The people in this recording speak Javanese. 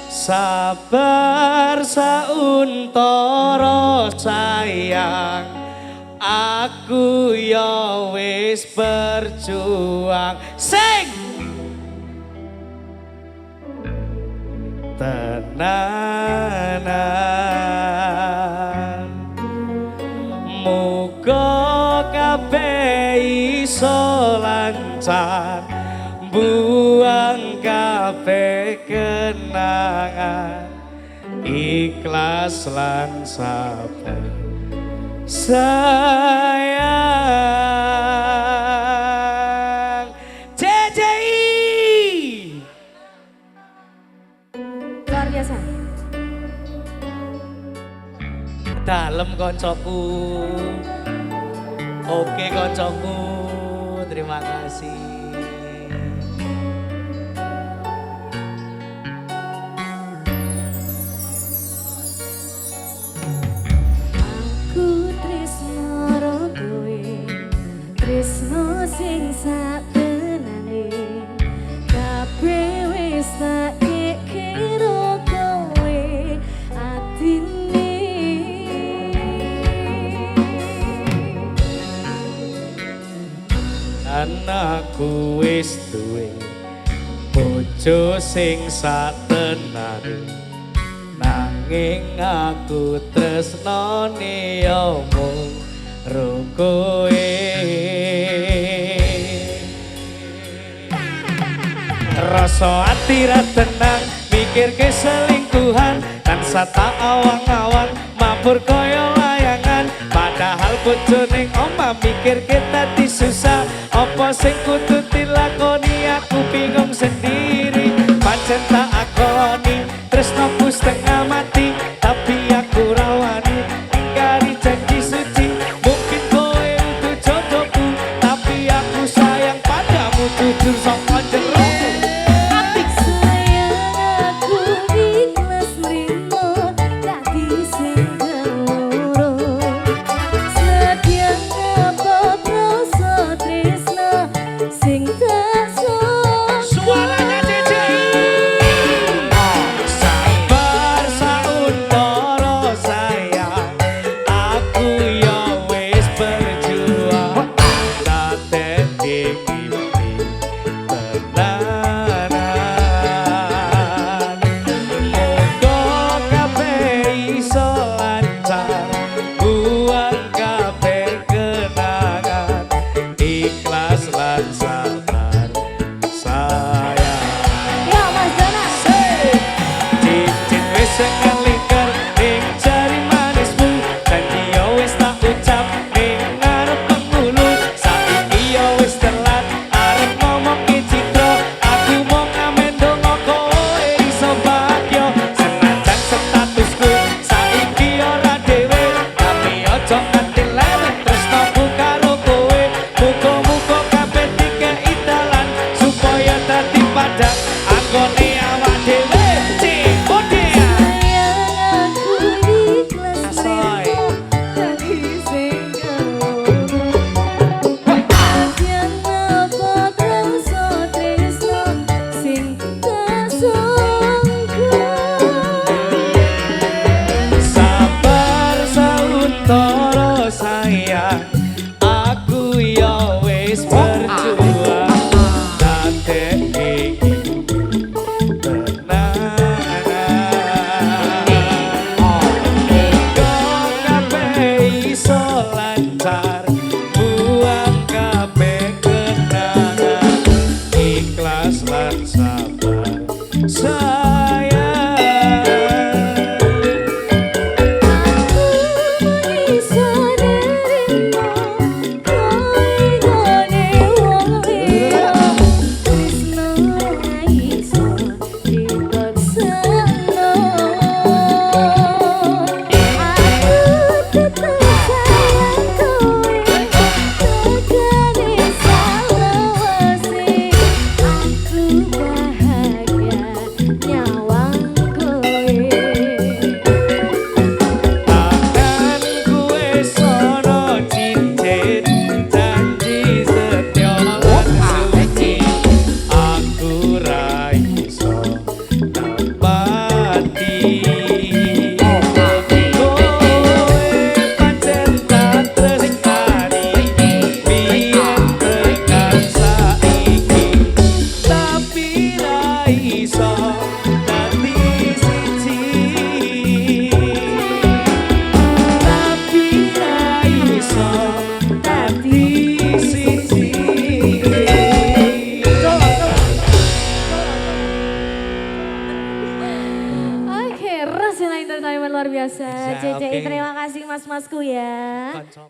Sabar sauntara sayang, aku ya wis berjuang sing tenanan. Muga kabeh iso lancar, buang kabeh kenangan, ikhlas lan sabar sayang. JJI luar biasa. dalem koncoku. Oke koncoku, terima kasih. Aku tresno karo kowe, tresno sing satenane, kabeh wis tak kira kowe atine. Anakku wis duwe bojo sing satenane, nanging aku tresnane ya mung ro kowe. Rasa ati ra tenang mikirke selingkuhan, tansah tak awang-awang mabur kaya layangan. Padahal bojone omah mikirke tadi susah, apa sing kudu dilakoni aku bingung sendiri. Pancen tak akoni tresnoku setengah mati, tapi aku rawani ingkari janji suci. Mungkin kowe itu jodohku, tapi aku sayang padamu jujur saka jero. aja. CCI Oke. terima kasih mas-masku ya. Kocok.